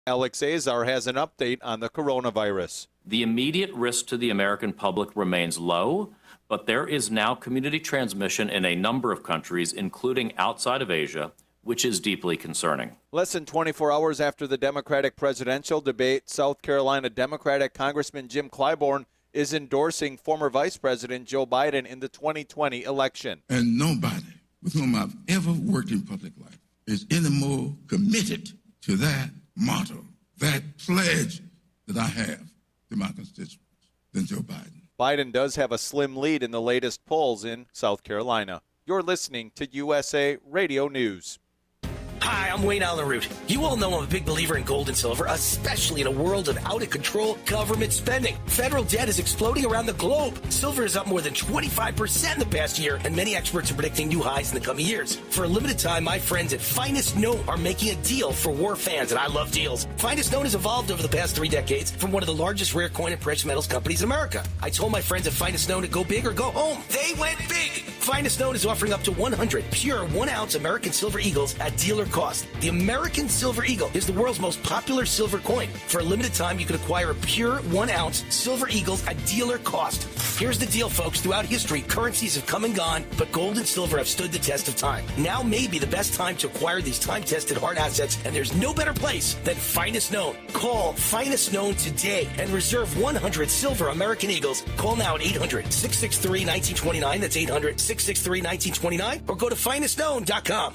Alex Azar has an update on the coronavirus. The immediate risk to the American public remains low, but there is now community transmission in a number of countries, including outside of Asia, which is deeply concerning. Less than 24 hours after the Democratic presidential debate, South Carolina Democratic Congressman Jim Clyburn is endorsing former Vice President Joe Biden in the 2020 election. And nobody with whom I've ever worked in public life is any more committed to that motto, that pledge that I have to my constituents than Joe Biden. Biden does have a slim lead in the latest polls in South Carolina. You're listening to USA Radio News. Hi, I'm Wayne Allen Root. You all know I'm a big believer in gold and silver, especially in a world of out-of-control government spending. Federal debt is exploding around the globe. Silver is up more than 25% in the past year, and many experts are predicting new highs in the coming years. For a limited time, my friends at Finest Note are making a deal for war fans, and I love deals. Finest Note has evolved over the past 3 decades from one of the largest rare coin and precious metals companies in America. I told my friends at Finest Note to go big or go home. They went big. Finest Note is offering up to 100 pure 1-ounce American Silver Eagles at dealer cost. The American Silver Eagle is the world's most popular silver coin. For a limited time, you can acquire a pure 1-ounce Silver Eagles at dealer cost. Here's the deal, folks. Throughout history, currencies have come and gone, but gold and silver have stood the test of time. Now may be the best time to acquire these time-tested hard assets, and there's no better place than Finest Known. Call Finest Known today and reserve 100 silver American Eagles. Call now at 800-663-1929. That's 800-663-1929, or go to finestknown.com.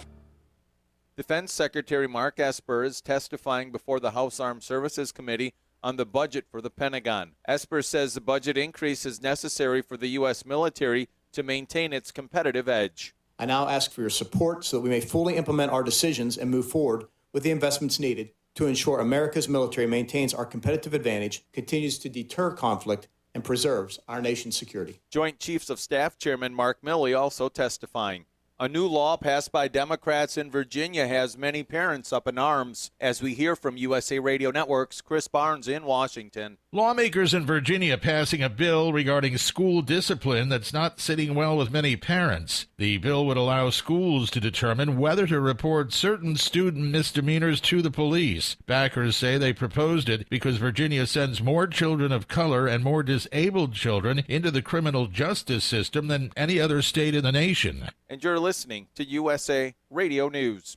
Defense Secretary Mark Esper is testifying before the House Armed Services Committee on the budget for the Pentagon. Esper says the budget increase is necessary for the U.S. military to maintain its competitive edge. I now ask for your support so that we may fully implement our decisions and move forward with the investments needed to ensure America's military maintains our competitive advantage, continues to deter conflict, and preserves our nation's security. Joint Chiefs of Staff Chairman Mark Milley also testifying. A new law passed by Democrats in Virginia has many parents up in arms. As we hear from USA Radio Network's Chris Barnes in Washington. Lawmakers in Virginia passing a bill regarding school discipline that's not sitting well with many parents. The bill would allow schools to determine whether to report certain student misdemeanors to the police. Backers say they proposed it because Virginia sends more children of color and more disabled children into the criminal justice system than any other state in the nation. And you're listening to USA Radio News.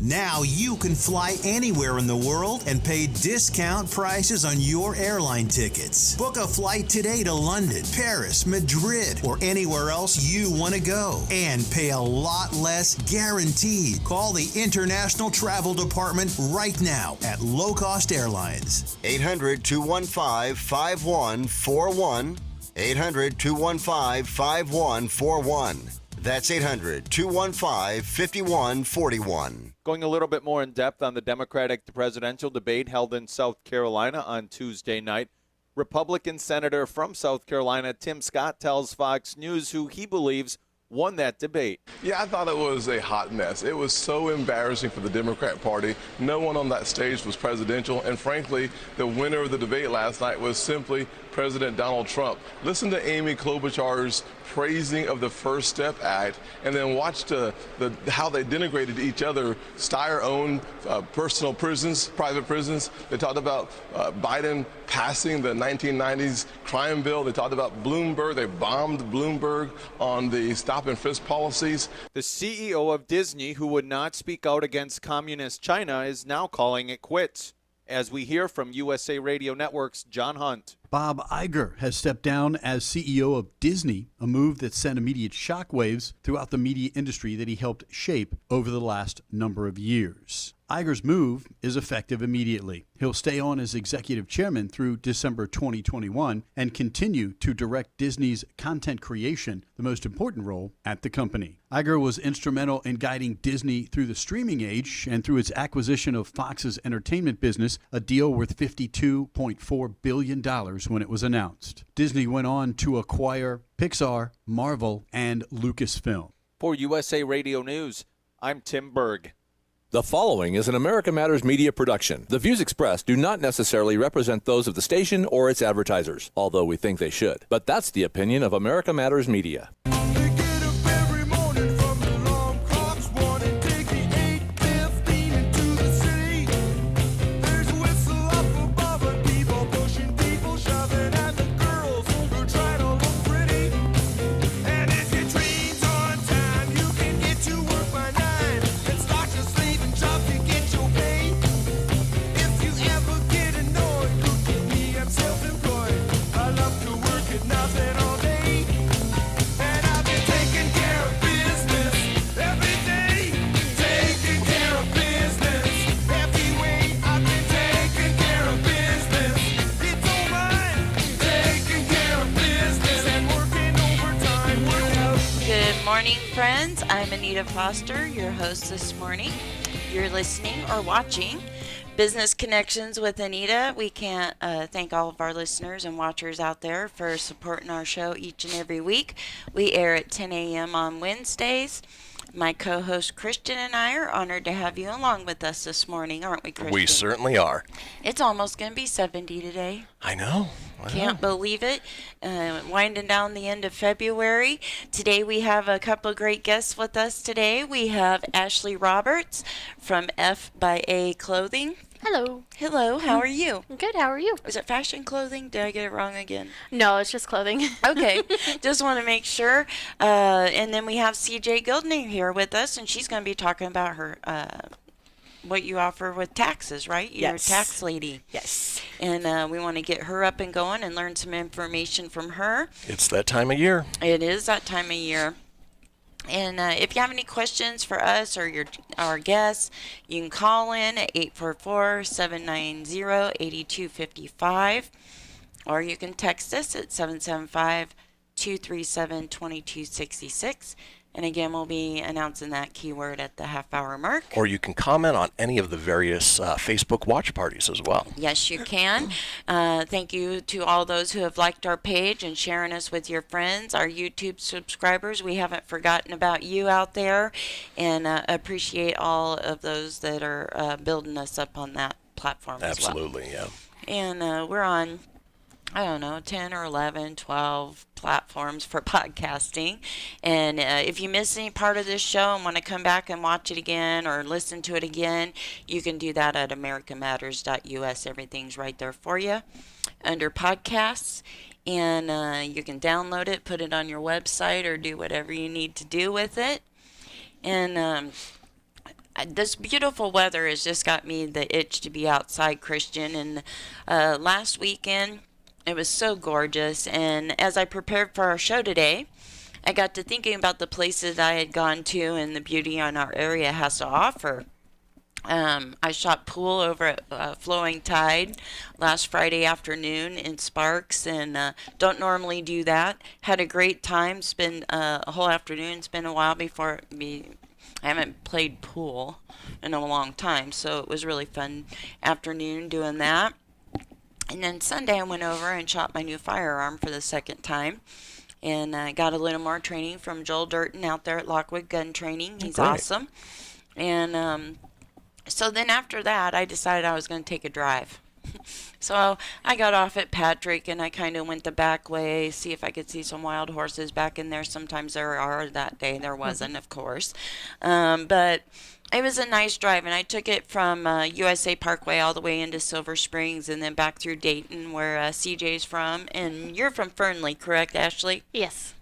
Now you can fly anywhere in the world and pay discount prices on your airline tickets. Book a flight today to London, Paris, Madrid, or anywhere else you want to go. And pay a lot less guaranteed. Call the International Travel Department right now at Low Cost Airlines. 800-215-5141. 800-215-5141. That's 800-215-5141. Going a little bit more in depth on the Democratic presidential debate held in South Carolina on Tuesday night, Republican Senator from South Carolina Tim Scott tells Fox News who he believes won that debate. Yeah, I thought it was a hot mess. It was so embarrassing for the Democrat Party. No one on that stage was presidential, and frankly, the winner of the debate last night was simply President Donald Trump. Listen to Amy Klobuchar's praising of the First Step Act, and then watch how they denigrated each other. Steyer owned personal prisons, private prisons. They talked about Biden passing the 1990s crime bill. They talked about Bloomberg. They bombed Bloomberg on the stop and frisk policies. The CEO of Disney, who would not speak out against communist China, is now calling it quits. As we hear from USA Radio Network's John Hunt. Bob Iger has stepped down as CEO of Disney, a move that sent immediate shockwaves throughout the media industry that he helped shape over the last number of years. Iger's move is effective immediately. He'll stay on as executive chairman through December 2021 and continue to direct Disney's content creation, the most important role at the company. Iger was instrumental in guiding Disney through the streaming age and through its acquisition of Fox's entertainment business, a deal worth $52.4 billion when it was announced. Disney went on to acquire Pixar, Marvel, and Lucasfilm. For USA Radio News, I'm Tim Berg. The following is an America Matters media production. The views expressed do not necessarily represent those of the station or its advertisers, although we think they should. But that's the opinion of America Matters Media. morning, friends. I'm Anita Foster, your host this morning. You're listening or watching Business Connections with Anita. We can't thank all of our listeners and watchers out there for supporting our show each and every week. We air at 10 a.m. on Wednesdays. My co-host Christian and I are honored to have you along with us this morning, aren't we, Christian? We certainly are. It's almost going to be 70 today. I know. Can't believe it. Winding down the end of February. Today we have a couple of great guests with us today. We have Ashley Roberts from F by A Clothing. Hello. Hello, how are you? Good, how are you? Is it fashion clothing? Did I get it wrong again? No, it's just clothing. Okay, just want to make sure. And then we have CJ Gildner here with us, and she's going to be talking about her what you offer with taxes, right? You're a tax lady. Yes. And we want to get her up and going and learn some information from her. It's that time of year. It is that time of year. And if you have any questions for us or our guests, you can call in at 844-790-8255, or you can text us at 775-237-2266. And again, we'll be announcing that keyword at the half-hour mark. Or you can comment on any of the various Facebook watch parties as well. Yes, you can. Thank you to all those who have liked our page and sharing us with your friends, our YouTube subscribers. We haven't forgotten about you out there, and appreciate all of those that are building us up on that platform Absolutely, as well. And we're on, I don't know, 10 or 11, 12 platforms for podcasting. And if you miss any part of this show and want to come back and watch it again or listen to it again, you can do that at americanmatters.us. Everything's right there for you under podcasts. And you can download it, put it on your website, or do whatever you need to do with it. And this beautiful weather has just got me the itch to be outside, Christian. And last weekend, it was so gorgeous, and as I prepared for our show today, I got to thinking about the places I had gone to and the beauty on our area has to offer. I shot pool over at Flowing Tide last Friday afternoon in Sparks, and don't normally do that. Had a great time, spent a whole afternoon. It's been a while before I haven't played pool in a long time, so it was really fun afternoon doing that. And then Sunday I went over and shot my new firearm for the second time. And I got a little more training from Joel Durton out there at Lockwood Gun Training. He's awesome. And so then after that, I decided I was going to take a drive. So I got off at Patrick and I kind of went the back way, see if I could see some wild horses back in there. Sometimes there are. That day there wasn't, of course. But it was a nice drive, and I took it from USA Parkway all the way into Silver Springs and then back through Dayton, where CJ's from. And you're from Fernley, correct, Ashley? Yes.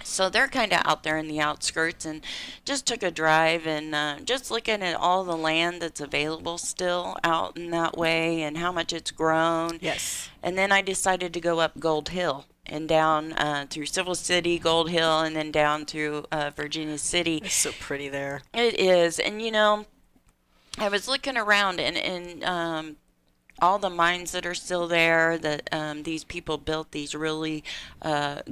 So they're kind of out there in the outskirts, and just took a drive and just looking at all the land that's available still out in that way and how much it's grown. Yes. And then I decided to go up Gold Hill and down through Civil City, Gold Hill, and then down through Virginia City. It's so pretty there. It is. And, you know, I was looking around and all the mines that are still there, that these people built these really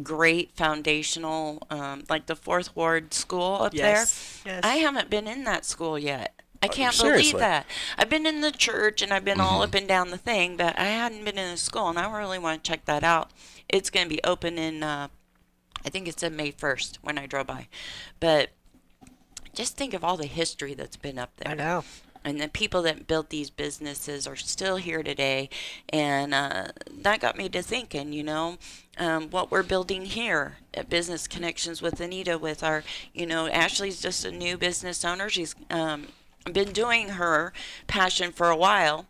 great foundational, like the Fourth Ward School up there. Yes. I haven't been in that school yet. I can't seriously? believe that. I've been in the church and I've been all up and down the thing, but I hadn't been in the school, and I really want to check that out. It's going to be open in, I think it's in May 1st when I drove by. But just think of all the history that's been up there. I know. And the people that built these businesses are still here today. And that got me to thinking, you know, what we're building here at Business Connections with Anita with our, you know, Ashley's just a new business owner. She's been doing her passion for a while.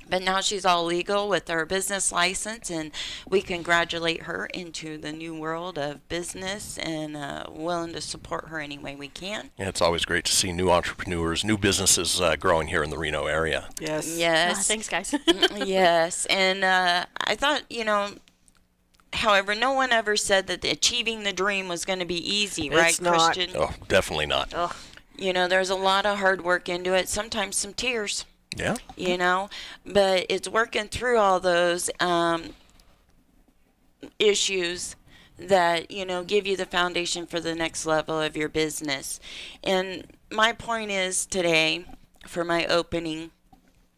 But now she's all legal with her business license, and we congratulate her into the new world of business and willing to support her any way we can. Yeah, it's always great to see new entrepreneurs, new businesses growing here in the Reno area. Yes. Yes. Thanks, guys. Yes. And I thought, you know, however, no one ever said that achieving the dream was going to be easy, right, It's not. Christian? Oh, definitely not. Ugh. You know, there's a lot of hard work into it, sometimes some tears. Yeah. You know, but it's working through all those issues that, give you the foundation for the next level of your business. And my point is today, for my opening,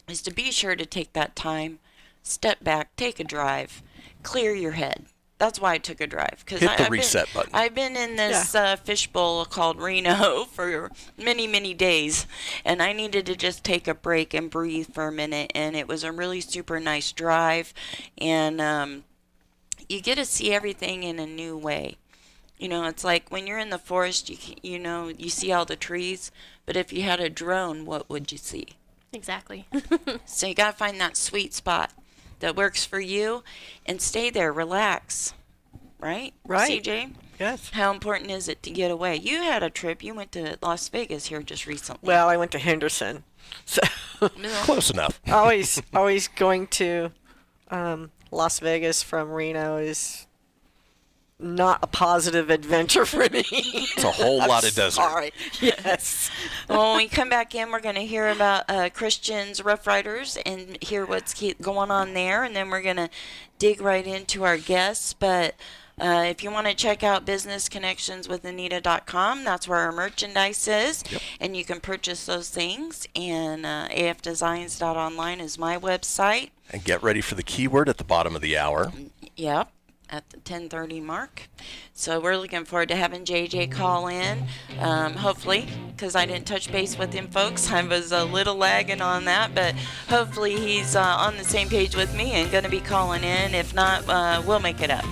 is to be sure to take that time, step back, take a drive, clear your head. That's why I took a drive. Hit the reset button. I've been in this fishbowl called Reno for many, many days, and I needed to just take a break and breathe for a minute, and it was a really super nice drive, and you get to see everything in a new way. It's like when you're in the forest, you see all the trees, but if you had a drone, what would you see? Exactly. So you got to find that sweet spot that works for you and stay there, relax. Right? Right. CJ? Yes. How important is it to get away? You had a trip. You went to Las Vegas here just recently. Well, I went to Henderson. So close enough. always going to Las Vegas from Reno is not a positive adventure for me. It's a whole lot of desert. Sorry. Yes. Well, when we come back in, we're going to hear about Christian's Rough Riders and hear what's going on there, and then we're going to dig right into our guests. But if you want to check out businessconnectionswithanita.com, that's where our merchandise is, and you can purchase those things. And afdesigns.online is my website. And get ready for the keyword at the bottom of the hour. Yep. At the 10:30 mark. So we're looking forward to having JJ call in, hopefully, because I didn't touch base with him, folks. I was a little lagging on that, but hopefully he's on the same page with me and going to be calling in. If not, we'll make it up.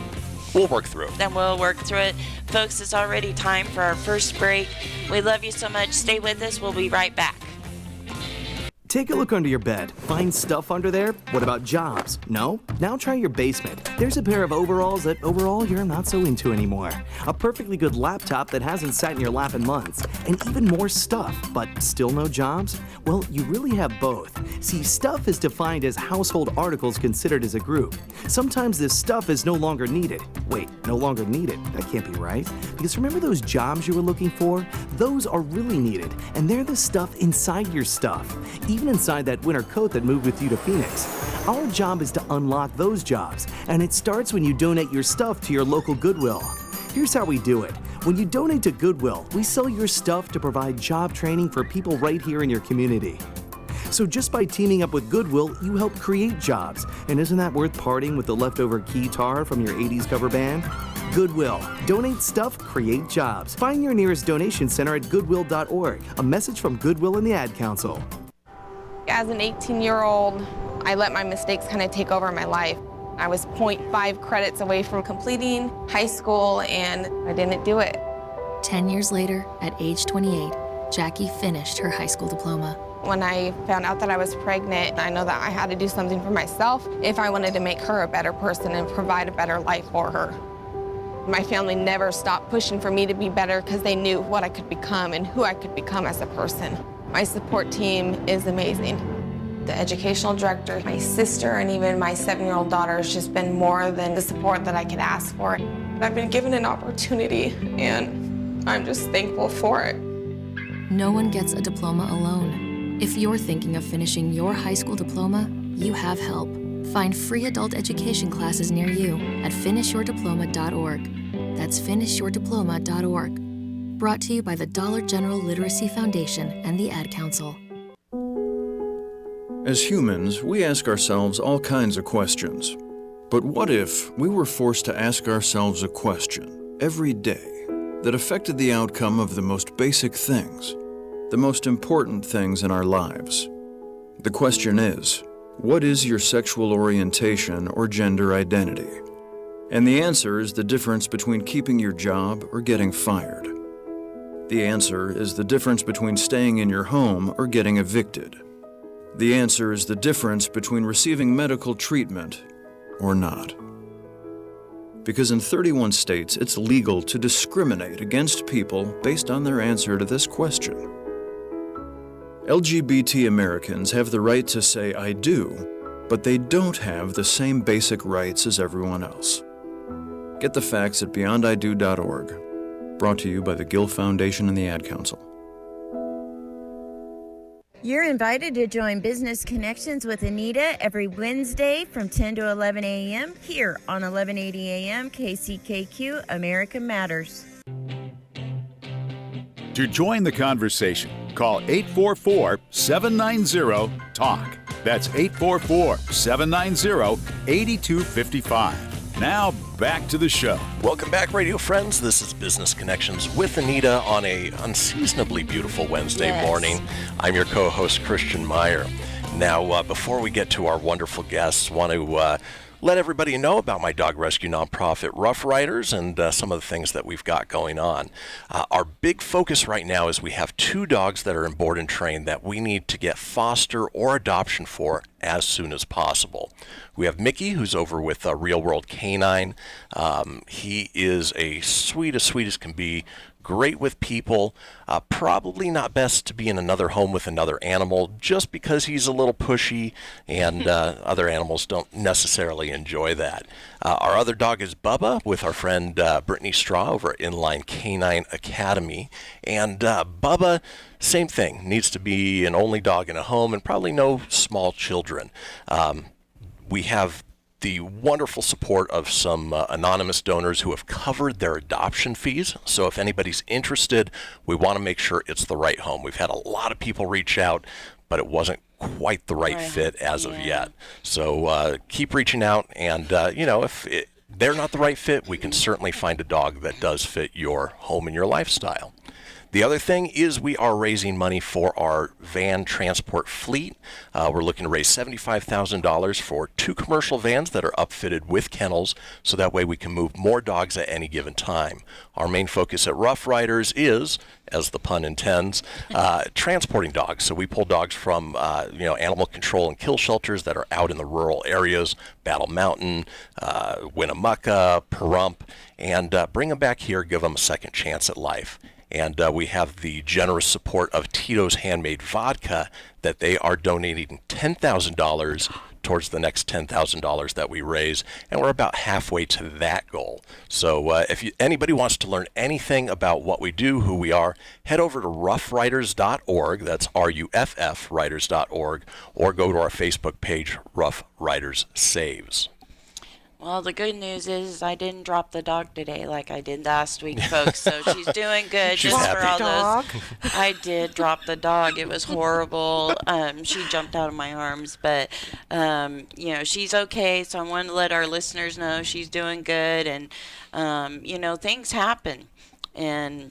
We'll work through it. Then we'll work through it. Folks, it's already time for our first break. We love you so much. Stay with us. We'll be right back. Take a look under your bed. Find stuff under there? What about jobs? No? Now try your basement. There's a pair of overalls that overall you're not so into anymore. A perfectly good laptop that hasn't sat in your lap in months. And even more stuff, but still no jobs? Well, you really have both. See, stuff is defined as household articles considered as a group. Sometimes this stuff is no longer needed. Wait, no longer needed? That can't be right. Because remember those jobs you were looking for? Those are really needed, and they're the stuff inside your stuff. Even inside that winter coat that moved with you to Phoenix. Our job is to unlock those jobs, and it starts when you donate your stuff to your local Goodwill. Here's how we do it. When you donate to Goodwill, we sell your stuff to provide job training for people right here in your community. So just by teaming up with Goodwill, you help create jobs. And isn't that worth parting with the leftover guitar from your 80s cover band? Goodwill. Donate stuff, create jobs. Find your nearest donation center at goodwill.org. A message from Goodwill and the Ad Council. As an 18-year-old, I let my mistakes kind of take over my life. I was 0.5 credits away from completing high school, and I didn't do it. 10 years later, at age 28, Jackie finished her high school diploma. When I found out that I was pregnant, I know that I had to do something for myself if I wanted to make her a better person and provide a better life for her. My family never stopped pushing for me to be better because they knew what I could become and who I could become as a person. My support team is amazing. The educational director, my sister, and even my 7-year-old daughter has just been more than the support that I could ask for. I've been given an opportunity, and I'm just thankful for it. No one gets a diploma alone. If you're thinking of finishing your high school diploma, you have help. Find free adult education classes near you at finishyourdiploma.org. That's finishyourdiploma.org. Brought to you by the Dollar General Literacy Foundation and the Ad Council. As humans, we ask ourselves all kinds of questions. But what if we were forced to ask ourselves a question every day that affected the outcome of the most basic things, the most important things in our lives? The question is, what is your sexual orientation or gender identity? And the answer is the difference between keeping your job or getting fired. The answer is the difference between staying in your home or getting evicted. The answer is the difference between receiving medical treatment or not. Because in 31 states, it's legal to discriminate against people based on their answer to this question. LGBT Americans have the right to say I do, but they don't have the same basic rights as everyone else. Get the facts at beyondido.org. Brought to you by the Gill Foundation and the Ad Council. You're invited to join Business Connections with Anita every Wednesday from 10 to 11 a.m. here on 1180 a.m. KCKQ America Matters. To join the conversation, call 844-790-TALK. That's 844-790-8255. Now, back to the show. Welcome back, radio friends. This is Business Connections with Anita on a unseasonably beautiful Wednesday morning. I'm your co-host, Christian Meyer. Now, before we get to our wonderful guests, want to let everybody know about my dog rescue nonprofit, Rough Riders, and some of the things that we've got going on. Our big focus right now is we have 2 dogs that are in board and train that we need to get foster or adoption for as soon as possible. We have Mickey, who's over with Real World Canine. He is as sweet as can be, great with people, probably not best to be in another home with another animal just because he's a little pushy and other animals don't necessarily enjoy that. Our other dog is Bubba with our friend Brittany Straw over at Inline Canine Academy. And Bubba, same thing, needs to be an only dog in a home and probably no small children. We have the wonderful support of some anonymous donors who have covered their adoption fees. So if anybody's interested, we want to make sure it's the right home. We've had a lot of people reach out, but it wasn't quite the right fit as of yet. So keep reaching out, and if they're not the right fit, we can certainly find a dog that does fit your home and your lifestyle. The other thing is we are raising money for our van transport fleet. We're looking to raise $75,000 for 2 commercial vans that are upfitted with kennels, so that way we can move more dogs at any given time. Our main focus at Rough Riders is, as the pun intends, transporting dogs. So we pull dogs from animal control and kill shelters that are out in the rural areas, Battle Mountain, Winnemucca, Pahrump, and bring them back here, give them a second chance at life. And we have the generous support of Tito's Handmade Vodka that they are donating $10,000 towards the next $10,000 that we raise, and we're about halfway to that goal. So if anybody wants to learn anything about what we do, who we are, head over to roughriders.org, that's RUFF riders.org, or go to our Facebook page, Rough Riders Saves. Well, the good news is I didn't drop the dog today like I did last week, folks. So she's doing good. She's just happy. for all Dog. those. I did drop the dog. It was horrible. She jumped out of my arms, but she's okay. So I wanted to let our listeners know she's doing good, and things happen, and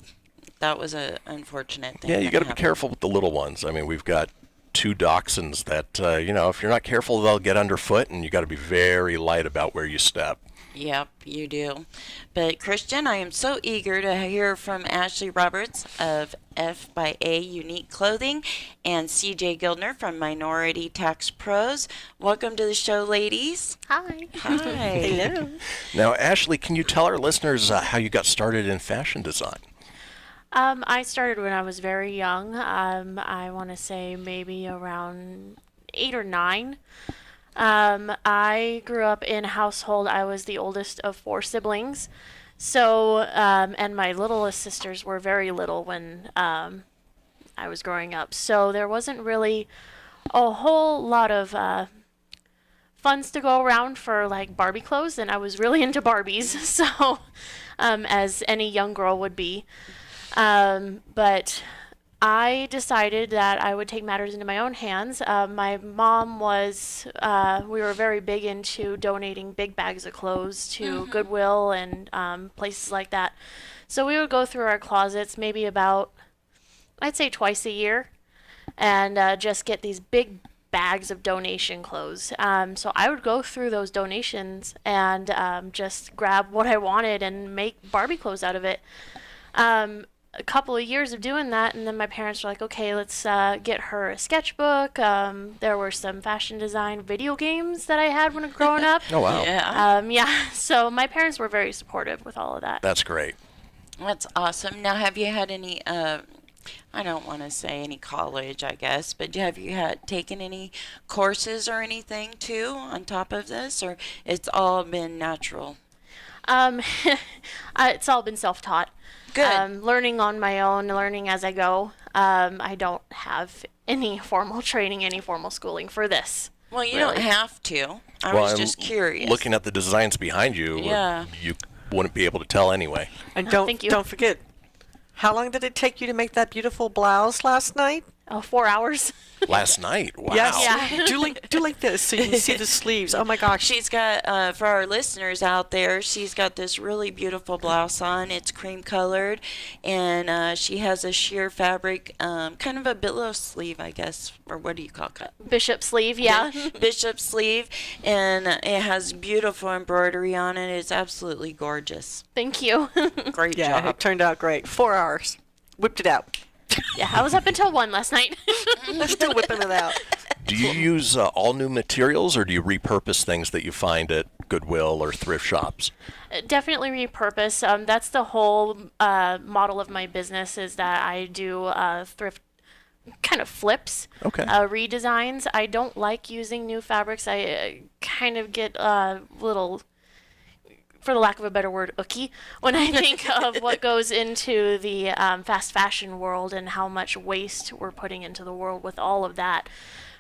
that was a unfortunate thing. Yeah, you got to be careful with the little ones. I mean, we've got 2 dachshunds that, if you're not careful, they'll get underfoot, and you got to be very light about where you step. Yep, you do. But Christian, I am so eager to hear from Ashley Roberts of F by A Unique Clothing and CJ Gildner from Minority Tax Pros. Welcome to the show, ladies. Hi. Hi. Hello. Now, Ashley, can you tell our listeners how you got started in fashion design? I started when I was very young. I want to say maybe around 8 or 9. I grew up in a household. I was the oldest of 4 siblings. So, and my littlest sisters were very little when I was growing up. So there wasn't really a whole lot of funds to go around for like Barbie clothes, and I was really into Barbies. So, as any young girl would be. But I decided that I would take matters into my own hands. My mom was, we were very big into donating big bags of clothes to Goodwill and places like that. So we would go through our closets maybe about, I'd say twice a year, and just get these big bags of donation clothes. So I would go through those donations and just grab what I wanted and make Barbie clothes out of it. A couple of years of doing that, and then my parents were like, okay, let's get her a sketchbook. There were some fashion design video games that I had when growing up. Oh, wow. Yeah. So my parents were very supportive with all of that. That's great. That's awesome. Now, have you had any, I don't want to say any college, I guess, but have you taken any courses or anything, too, on top of this, or it's all been natural? It's all been self-taught. Good. Learning on my own, learning as I go. I don't have any formal training, any formal schooling for this. Well, you really. don't have to. I Well, was I'm just curious. Looking at the designs behind you, Yeah. you wouldn't be able to tell anyway. And thank you. don't forget, how long did it take you to make that beautiful blouse last night? Oh, 4 hours. Last night? Wow. Yes. Yeah. do like this so you can see the sleeves. Oh my gosh. She's got, for our listeners out there, she's got this really beautiful blouse on. It's cream colored, and she has a sheer fabric, kind of a billow sleeve, I guess, or what do you call it? Bishop sleeve, yeah. Bishop sleeve, and it has beautiful embroidery on it. It's absolutely gorgeous. Thank you. Great Yeah, job. it turned out great. 4 hours. Whipped it out. Yeah, I was up until 1 last night. Still whipping it out. Do you use all new materials, or do you repurpose things that you find at Goodwill or thrift shops? Definitely repurpose. That's the whole model of my business, is that I do thrift kind of flips, redesigns. I don't like using new fabrics. I kind of get a little, for the lack of a better word, ooky when I think of what goes into the fast fashion world and how much waste we're putting into the world with all of that.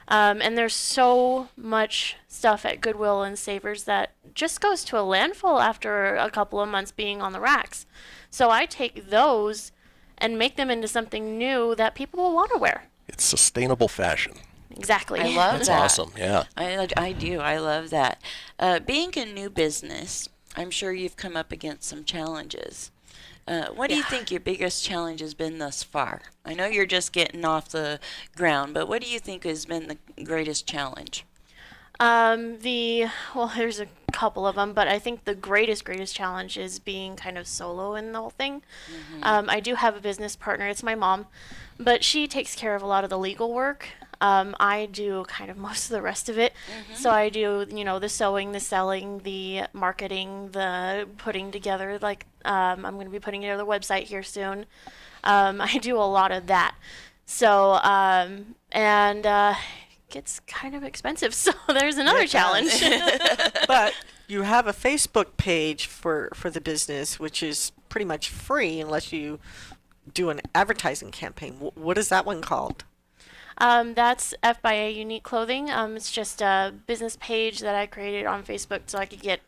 And there's so much stuff at Goodwill and Savers that just goes to a landfill after a couple of months being on the racks. So I take those and make them into something new that people will want to wear. It's sustainable fashion. Exactly. I love That's that. awesome, yeah. I do. I love that. Being a new business, I'm sure you've come up against some challenges. What do you think your biggest challenge has been thus far? I know you're just getting off the ground, but what do you think has been the greatest challenge? There's a couple of them, but I think the greatest challenge is being kind of solo in the whole thing. I do have a business partner. It's my mom, but she takes care of a lot of the legal work. I do kind of most of the rest of it. So I do, the sewing, the selling, the marketing, the putting together, I'm going to be putting together the website here soon. I do a lot of that. So, it gets kind of expensive. So there's another challenge. But you have a Facebook page for the business, which is pretty much free unless you do an advertising campaign. What is that one called? That's F by A Unique Clothing. It's just a business page that I created on Facebook so I could get.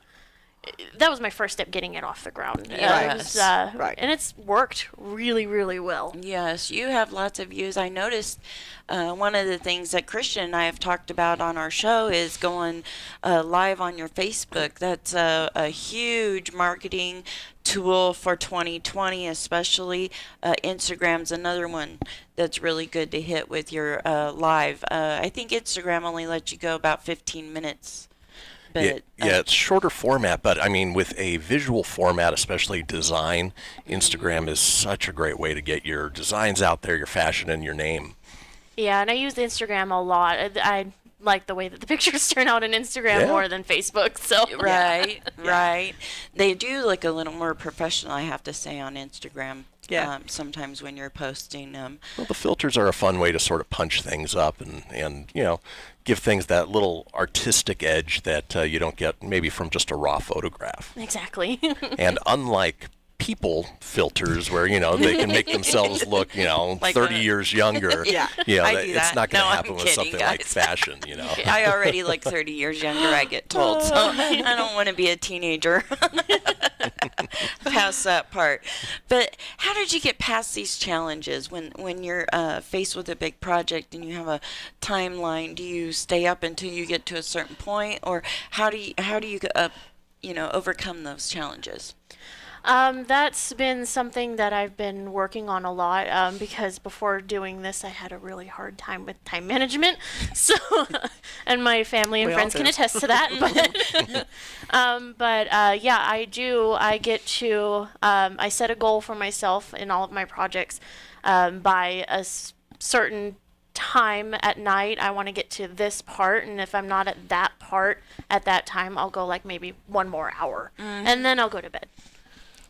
That was my first step getting it off the ground. Yes. Right. And it's worked really, really well. Yes, you have lots of views. I noticed one of the things that Christian and I have talked about on our show is going live on your Facebook. That's a huge marketing tool for 2020, especially. Instagram's another one that's really good to hit with your live. I think Instagram only lets you go about 15 minutes. But, it's shorter format, but I mean, with a visual format, especially design, Instagram is such a great way to get your designs out there, your fashion, and your name. Yeah, and I use Instagram a lot. I like the way that the pictures turn out on Instagram more than Facebook. So Right. They do look a little more professional, I have to say, on Instagram. Yeah. Sometimes when you're posting them. Well, the filters are a fun way to sort of punch things up and give things that little artistic edge that you don't get maybe from just a raw photograph. Exactly. And unlike people filters where they can make themselves look like 30 years younger, it's not going to happen with something like fashion. I already look 30 years younger, I get told, so I don't want to be a teenager past that part. But how did you get past these challenges when you're faced with a big project and you have a timeline? Do you stay up until you get to a certain point, or how do you overcome those challenges? That's been something that I've been working on a lot because before doing this, I had a really hard time with time management. So, and my family and We friends all can do. attest to that. But I do. I get to. I set a goal for myself in all of my projects by a certain time at night. I want to get to this part, and if I'm not at that part at that time, I'll go like maybe 1 more hour, and then I'll go to bed.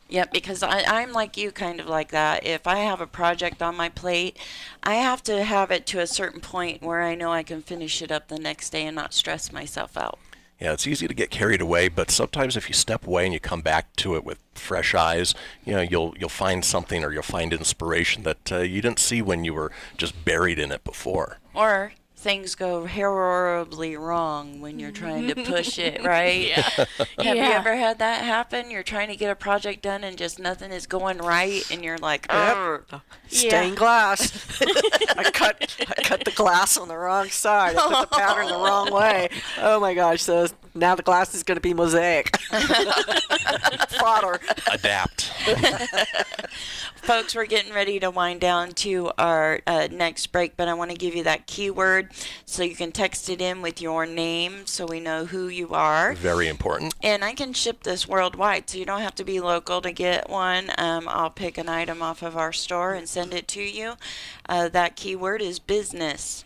Yep, because I'm like you, kind of like that. If I have a project on my plate, I have to have it to a certain point where I know I can finish it up the next day and not stress myself out. Yeah, it's easy to get carried away, but sometimes if you step away and you come back to it with fresh eyes, you'll find something, or you'll find inspiration that you didn't see when you were just buried in it before. Or things go horribly wrong when you're trying to push it, right? Yeah. Have you ever had that happen? You're trying to get a project done and just nothing is going right, and you're like, Stained glass. I cut the glass on the wrong side. I put the pattern the wrong way. Oh my gosh! So now the glass is going to be mosaic. Fodder. Adapt. Folks, we're getting ready to wind down to our next break, but I want to give you that keyword so you can text it in with your name so we know who you are. Very important. And I can ship this worldwide, so you don't have to be local to get one. I'll pick an item off of our store and send it to you. That keyword is business.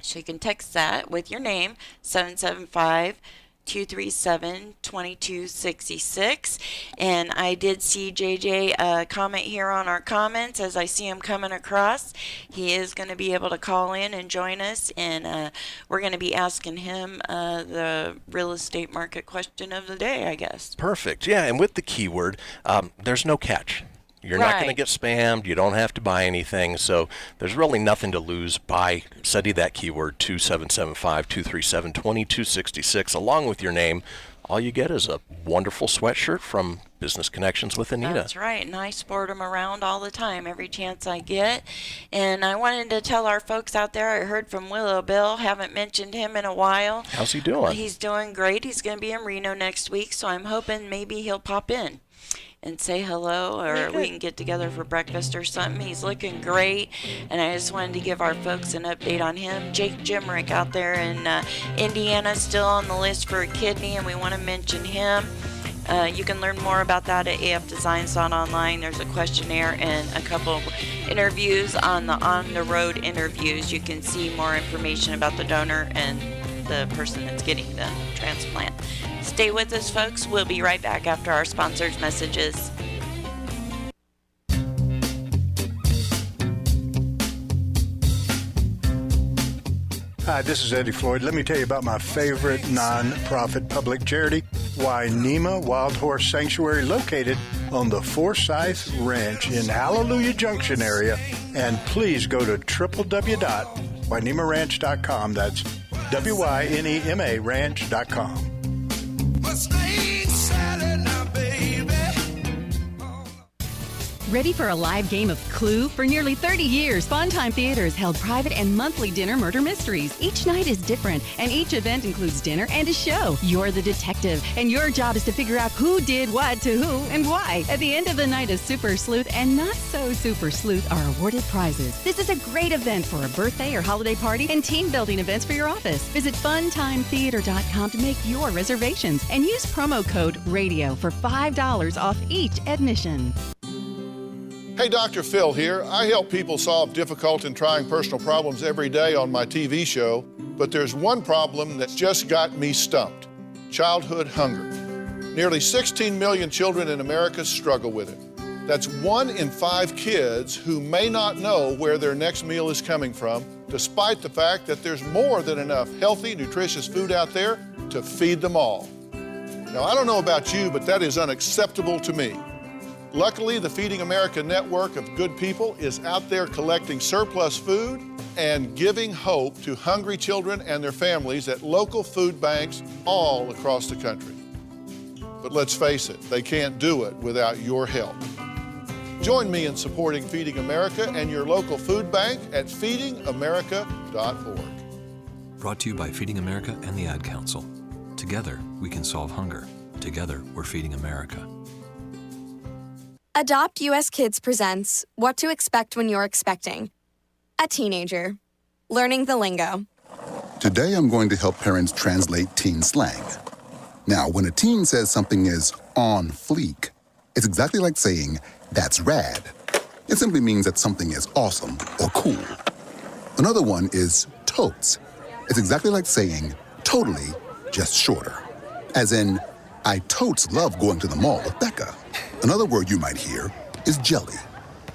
So you can text that with your name, 775-237-2266. And I did see JJ comment here on our comments as I see him coming across. He is going to be able to call in and join us, and we're going to be asking him the real estate market question of the day, I guess. Perfect. Yeah, and with the keyword, there's no catch. You're not going to get spammed. You don't have to buy anything. So there's really nothing to lose by sending that keyword to 775-237-2266 along with your name. All you get is a wonderful sweatshirt from Business Connections with Anita. That's right, and I sport them around all the time, every chance I get. And I wanted to tell our folks out there, I heard from Willow Bill, haven't mentioned him in a while. How's he doing? He's doing great. He's going to be in Reno next week, so I'm hoping maybe he'll pop in and say hello, or we can get together for breakfast or something. He's looking great, and I just wanted to give our folks an update on him. Jake Jimrick out there in Indiana, still on the list for a kidney, and we want to mention him. You can learn more about that at afdesigns.online. There's a questionnaire and a couple interviews on the road interviews. You can see more information about the donor and the person that's getting the transplant. Stay with us, folks. We'll be right back after our sponsors' messages. Hi, this is Eddie Floyd. Let me tell you about my favorite non-profit public charity, Wainema Wild Horse Sanctuary, located on the Forsyth Ranch in Hallelujah Junction area. And please go to www.wainemaranch.com. That's WYNEMA ranch.com. Ready for a live game of Clue? For nearly 30 years, Funtime Theaters held private and monthly dinner murder mysteries. Each night is different, and each event includes dinner and a show. You're the detective, and your job is to figure out who did what to who and why. At the end of the night, a super sleuth and not so super sleuth are awarded prizes. This is a great event for a birthday or holiday party and team building events for your office. Visit funtimetheater.com to make your reservations and use promo code RADIO for $5 off each admission. Hey, Dr. Phil here. I help people solve difficult and trying personal problems every day on my TV show, but there's one problem that's just got me stumped: childhood hunger. Nearly 16 million children in America struggle with it. That's 1 in 5 kids who may not know where their next meal is coming from, despite the fact that there's more than enough healthy, nutritious food out there to feed them all. Now, I don't know about you, but that is unacceptable to me. Luckily, the Feeding America network of good people is out there collecting surplus food and giving hope to hungry children and their families at local food banks all across the country. But let's face it, they can't do it without your help. Join me in supporting Feeding America and your local food bank at feedingamerica.org. Brought to you by Feeding America and the Ad Council. Together, we can solve hunger. Together, we're feeding America. Adopt US Kids presents What to Expect When You're Expecting. A teenager. Learning the lingo. Today I'm going to help parents translate teen slang. Now, when a teen says something is on fleek, it's exactly like saying, that's rad. It simply means that something is awesome or cool. Another one is totes. It's exactly like saying, totally, just shorter. As in, I totes love going to the mall with Becca. Another word you might hear is jelly.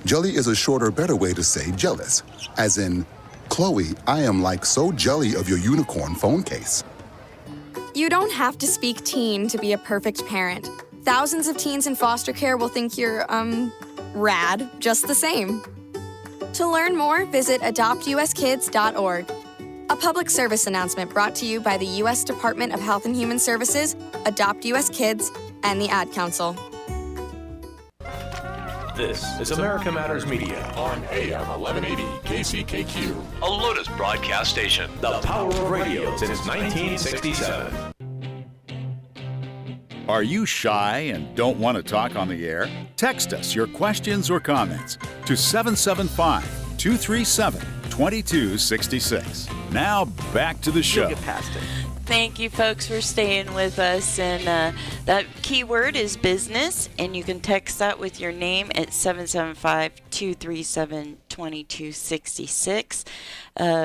Jelly is a shorter, better way to say jealous. As in, Chloe, I am like so jelly of your unicorn phone case. You don't have to speak teen to be a perfect parent. Thousands of teens in foster care will think you're, rad just the same. To learn more, visit adoptuskids.org. A public service announcement brought to you by the U.S. Department of Health and Human Services, Adopt U.S. Kids, and the Ad Council. This is America Matters Media on AM 1180 KCKQ, a Lotus broadcast station. The power of radio since 1967. Are you shy and don't want to talk on the air? Text us your questions or comments to 775-237-2266. Now back to the show. You'll get past it. Thank you, folks, for staying with us. And that keyword is business, and you can text that with your name at 775-237-2266.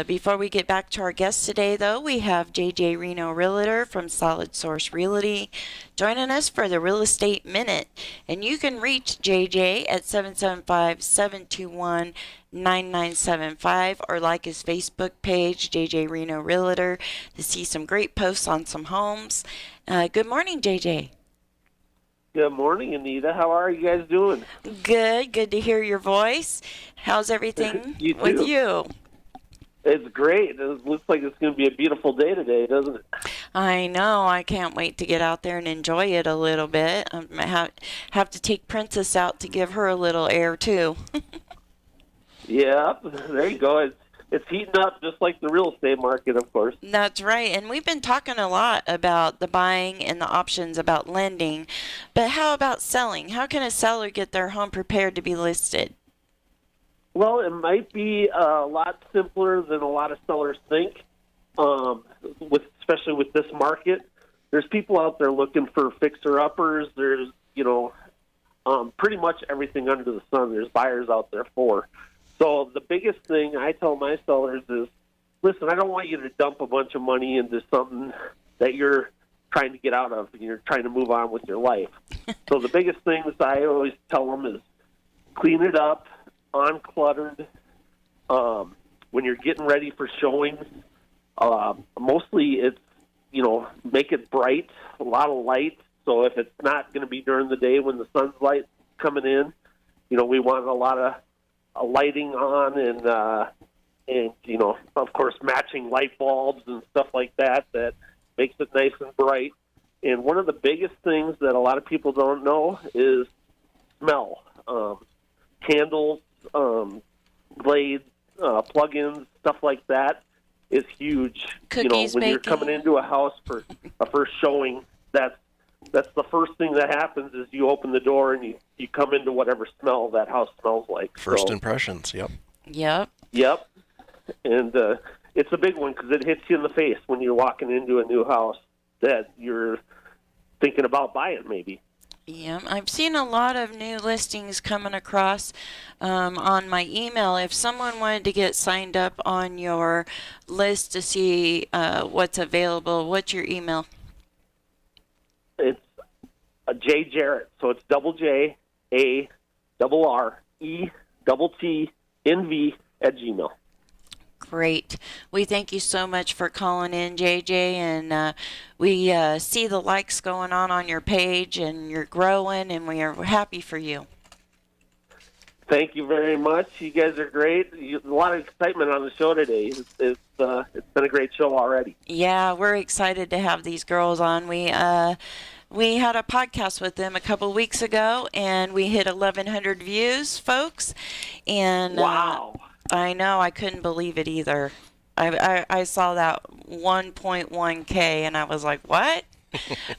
Before we get back to our guest today, though, we have JJ Reno Realtor from Solid Source Realty joining us for the Real Estate Minute. And you can reach JJ at 775-721-9975 or like his Facebook page, JJ Reno Realtor, to see some great posts on some homes. Good morning, JJ. Good morning, Anita. How are you guys doing? Good. Good to hear your voice. How's everything You with too. you? It's great. It looks like it's going to be a beautiful day today, doesn't it? I know. I can't wait to get out there and enjoy it a little bit. I have to take Princess out to give her a little air, too. Yeah, there you go. It's heating up just like the real estate market, of course. That's right. And we've been talking a lot about the buying and the options about lending. But how about selling? How can a seller get their home prepared to be listed? Well, it might be a lot simpler than a lot of sellers think, especially with this market. There's people out there looking for fixer-uppers. There's, pretty much everything under the sun. There's buyers out there for. So the biggest thing I tell my sellers is, listen, I don't want you to dump a bunch of money into something that you're trying to get out of and you're trying to move on with your life. So the biggest things I always tell them is clean it up, uncluttered. When you're getting ready for showings, mostly it's, make it bright, a lot of light. So if it's not going to be during the day when the sun's light coming in, we want a lot of lighting on and of course matching light bulbs and stuff like that makes it nice and bright. And one of the biggest things that a lot of people don't know is smell. Candles, blades, plug-ins, stuff like that is huge. Cookies, when you're baking. coming into a house for a first showing, that's the first thing that happens is you open the door and you come into whatever smell that house smells like. First impressions, yep. Yep. Yep. And it's a big one because it hits you in the face when you're walking into a new house that you're thinking about buying maybe. Yeah, I've seen a lot of new listings coming across on my email. If someone wanted to get signed up on your list to see what's available, what's your email? It's J Jarrett, so it's double J A double R E double T N V at Gmail. Great. We thank you so much for calling in, JJ, and we see the likes going on your page, and you're growing, and we're happy for you. Thank you very much. You guys are great. A lot of excitement on the show today. It's been a great show already. Yeah, we're excited to have these girls on. We had a podcast with them a couple weeks ago, and we hit 1,100 views, folks. And wow. I know. I couldn't believe it either. I saw that 1.1K, and I was like, what?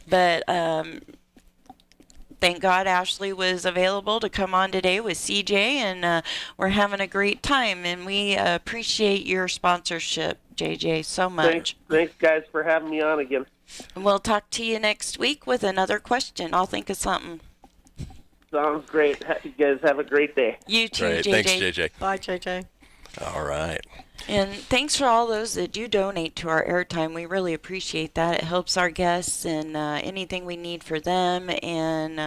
But thank God Ashley was available to come on today with CJ, and we're having a great time. And we appreciate your sponsorship, JJ, so much. Thanks, guys, for having me on again. We'll talk to you next week with another question. I'll think of something. Sounds great. You guys have a great day. You too, Great. JJ. Thanks, JJ. Bye, JJ. All right. And thanks for all those that do donate to our airtime. We really appreciate that. It helps our guests and anything we need for them and,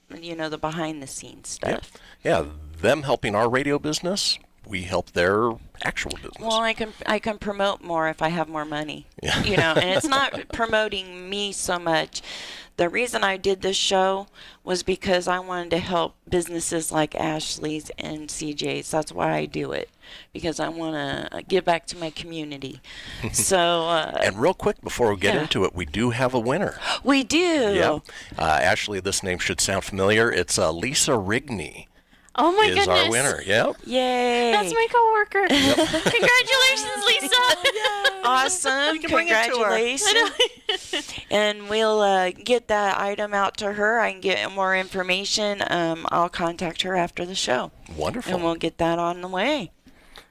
the behind-the-scenes stuff. Yeah, them helping our radio business, we help their actual business. Well, I can promote more if I have more money. Yeah. You know, and it's not promoting me so much. The reason I did this show was because I wanted to help businesses like Ashley's and CJ's. That's why I do it, because I want to give back to my community. So. And real quick, before we get into it, we do have a winner. We do. Yeah. Ashley, this name should sound familiar. It's Lisa Rigney. Oh my is goodness. our winner. Yep. Yay. That's my coworker. Congratulations, Lisa. Awesome. You can bring it to her. Congratulations. And we'll get that item out to her. I can get more information. I'll contact her after the show. Wonderful. And we'll get that on the way.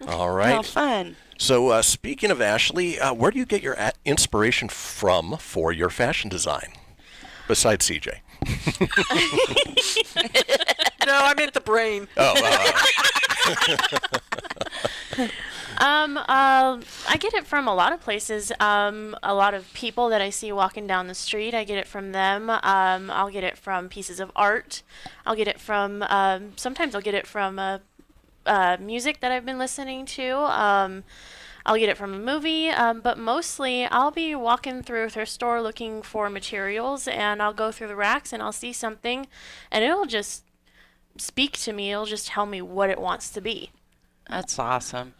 All right. How fun. So speaking of Ashley, where do you get your inspiration from for your fashion design? Besides CJ. No, I meant the brain. I get it from a lot of places. A lot of people that I see walking down the street, I get it from them. I'll get it from pieces of art. I'll get it from, sometimes I'll get it from music that I've been listening to. I'll get it from a movie, but mostly I'll be walking through a thrift store looking for materials, and I'll go through the racks and I'll see something, and it'll just speak to me. It'll just tell me what it wants to be. That's awesome.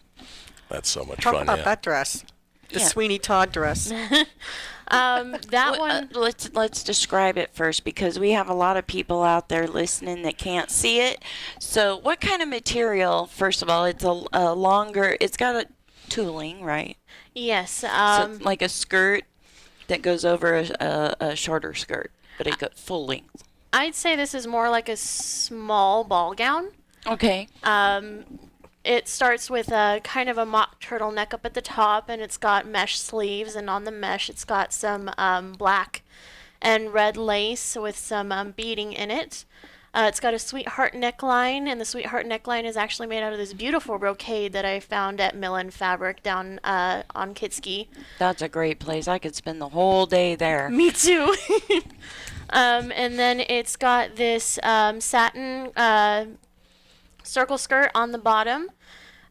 That's so much Talk fun. about that dress. The Sweeney Todd dress. That one. Let's describe it first, because we have a lot of people out there listening that can't see it. So, what kind of material? First of all, it's a longer. It's got a tooling, right? Yes. So it's like a skirt that goes over a shorter skirt, but it got full length. I'd say this is more like a small ball gown. Okay. It starts with a kind of a mock turtleneck up at the top, and it's got mesh sleeves, and on the mesh it's got some black and red lace with some beading in it. It's got a sweetheart neckline, and the sweetheart neckline is actually made out of this beautiful brocade that I found at Millen Fabric down on Kitski. That's a great place. I could spend the whole day there. Me too. And then it's got this satin circle skirt on the bottom.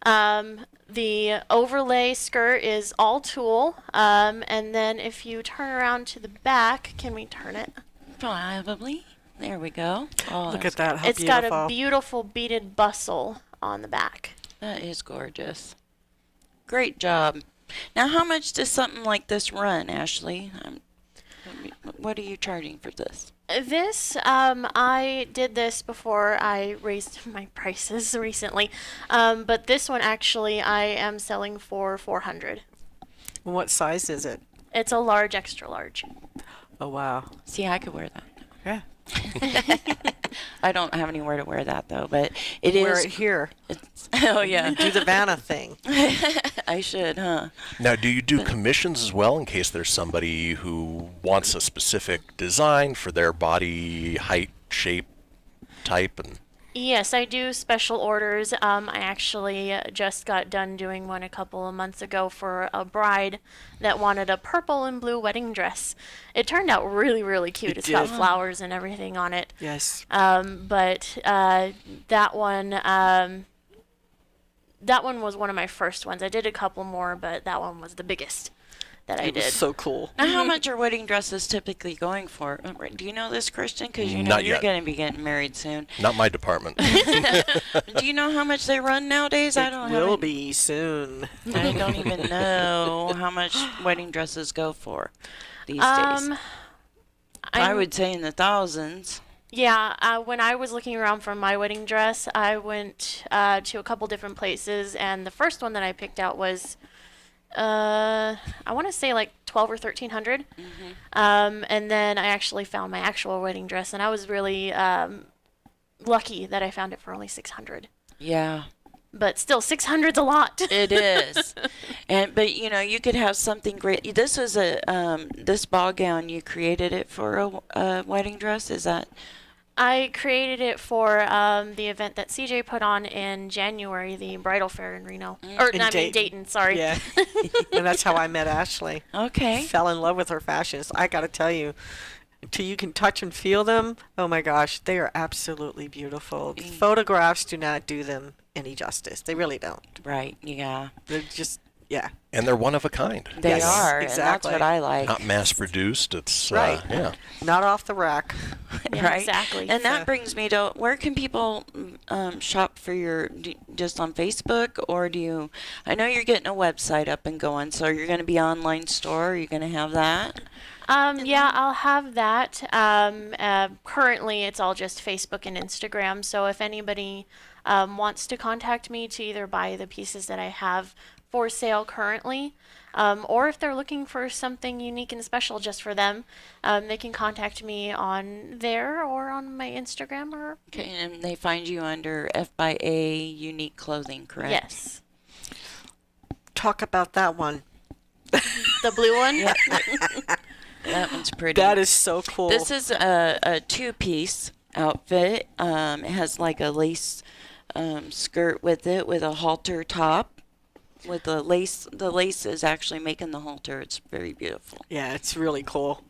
The overlay skirt is all tulle. And then if you turn around to the back, can we turn it? Probably. There we go. Oh, Look at that. How it's beautiful. got a beautiful beaded bustle on the back. That is gorgeous. Great job. Now, how much does something like this run, Ashley? What are you charging for this? This, I did this before I raised my prices recently. But this one, actually, I am selling for $400. What size is it? It's a large, extra large. Oh, wow. See, I could wear that. Yeah. I don't have anywhere to wear that, though, but it Wear is. it here. Oh, yeah. Do the Vanna thing. I should, huh? Now, do you do commissions as well in case there's somebody who wants a specific design for their body, height, shape, type, and... Yes, I do special orders. I actually just got done doing one a couple of months ago for a bride that wanted a purple and blue wedding dress. It turned out really, really cute. It's got flowers and everything on it. Yes. But that one was one of my first ones. I did a couple more, but that one was the biggest that I did. It was so cool. Now, how much are wedding dresses typically going for? Do you know this, Christian? Because you know Not you're yet. going to be getting married soon. Not my department. Do you know how much they run nowadays? I don't Will be soon. I don't even know how much wedding dresses go for these days. I would say in the thousands. Yeah, when I was looking around for my wedding dress, I went to a couple different places, and the first one that I picked out was, I want to say like $1,200 or $1,300. And then I actually found my actual wedding dress, and I was really lucky that I found it for only $600. Yeah. But still, $600's a lot. It is. But you know, you could have something great. This was this ball gown, you created it for a wedding dress, is that? I created it for the event that CJ put on in January, the bridal fair in Reno. Or, In I mean, Dayton, sorry. Yeah. And that's how I met Ashley. Okay. Fell in love with her fashions. I got to tell you, till you can touch and feel them. Oh my gosh, they are absolutely beautiful. Photographs do not do them any justice. They really don't. Right, yeah. They're just, yeah. And they're one of a kind. They are, exactly. and that's what I like. Not mass produced. It's Right. Yeah. Not off the rack. Yeah, Right, exactly. And that brings me to, where can people shop for your, just on Facebook, or do you, I know you're getting a website up and going, so you're going to be online store, are you going to have that? Yeah, I'll have that. Currently, it's all just Facebook and Instagram. So if anybody wants to contact me to either buy the pieces that I have for sale currently, or if they're looking for something unique and special just for them, they can contact me on there or on my Instagram. Or Okay, and they find you under F by A Unique Clothing, correct? Yes. Talk about that one. The blue one? Yeah. That one's pretty. That is so cool. This is a two-piece outfit. It has like a lace skirt with it, with a halter top. With the lace is actually making the halter. It's very beautiful. Yeah, it's really cool.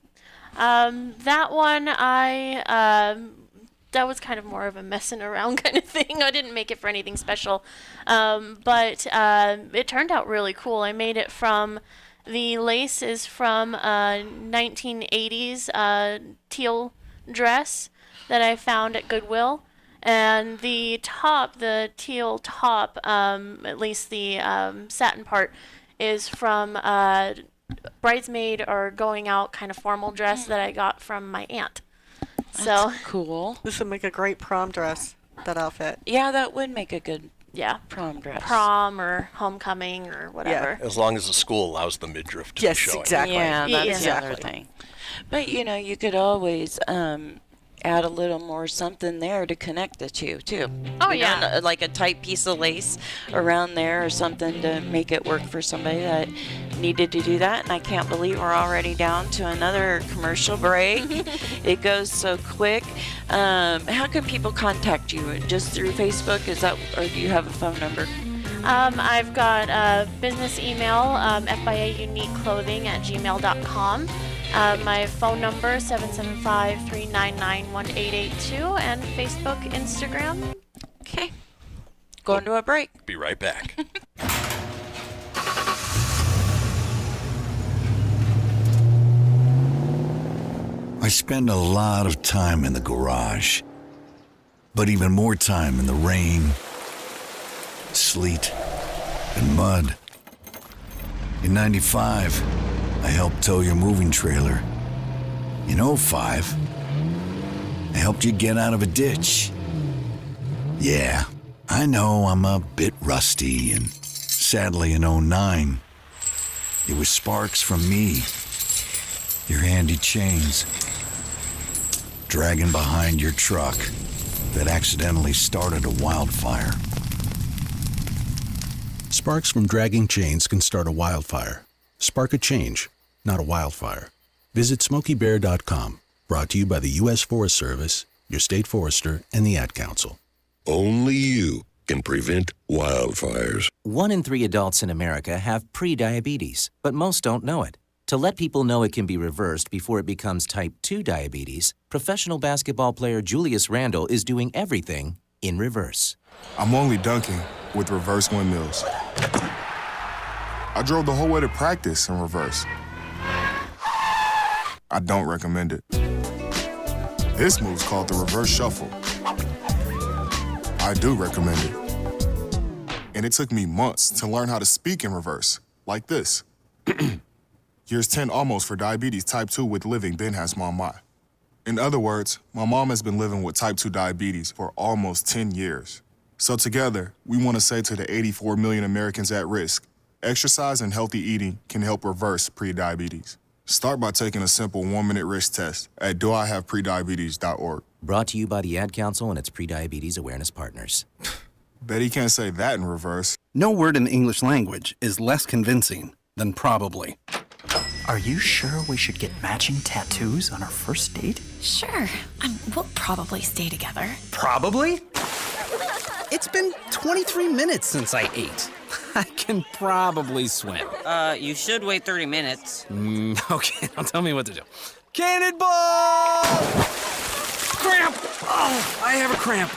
That one, that was kind of more of a messing around kind of thing. I didn't make it for anything special. But it turned out really cool. I made it from, the lace is from a 1980s teal dress that I found at Goodwill. And the top, the teal top, at least the satin part, is from a bridesmaid or going out kind of formal dress that I got from my aunt. That's cool. This would make a great prom dress, that outfit. Yeah, that would make a good Yeah. prom dress. Prom or homecoming or whatever. As long as the school allows the midriff to be showing. Yeah, that's exactly. the other thing. But, you could always add a little more something there to connect the two, too. Oh, yeah. Like a tight piece of lace around there or something to make it work for somebody that needed to do that. And I can't believe we're already down to another commercial break. It goes so quick. How can people contact you? Just through Facebook? Is that, or do you have a phone number? I've got a business email, FIAUniqueClothing@gmail.com. My phone number, 775-399-1882, and Facebook, Instagram. Okay. Going to a break. Be right back. I spend a lot of time in the garage, but even more time in the rain, sleet, and mud. In '95, I helped tow your moving trailer. In '05, I helped you get out of a ditch. Yeah, I know I'm a bit rusty, and sadly in '09, it was sparks from me, your handy chains, dragging behind your truck that accidentally started a wildfire. Sparks from dragging chains can start a wildfire. Spark a change, not a wildfire. Visit SmokeyBear.com. Brought to you by the U.S. Forest Service, your state forester, and the Ad Council. Only you can prevent wildfires. 1 in 3 adults in America have pre-diabetes, but most don't know it. To let people know it can be reversed before it becomes type 2 diabetes, professional basketball player Julius Randle is doing everything in reverse. I'm only dunking with reverse windmills. I drove the whole way to practice in reverse. I don't recommend it. This move's called the reverse shuffle. I do recommend it. And it took me months to learn how to speak in reverse, like this. Here's 10 almost for diabetes type 2 with living Ben has mom my. In other words, my mom has been living with type 2 diabetes for almost 10 years. So together, we want to say to the 84 million Americans at risk, exercise and healthy eating can help reverse prediabetes. Start by taking a simple 1-minute risk test at doihaveprediabetes.org. Brought to you by the Ad Council and its pre-diabetes awareness partners. Bet he can't say that in reverse. No word in the English language is less convincing than probably. Are you sure we should get matching tattoos on our first date? Sure. We'll probably stay together. Probably? It's been 23 minutes since I ate. I can probably swim. You should wait 30 minutes. Okay, now tell me what to do. Cannonball! Cramp! Oh, I have a cramp.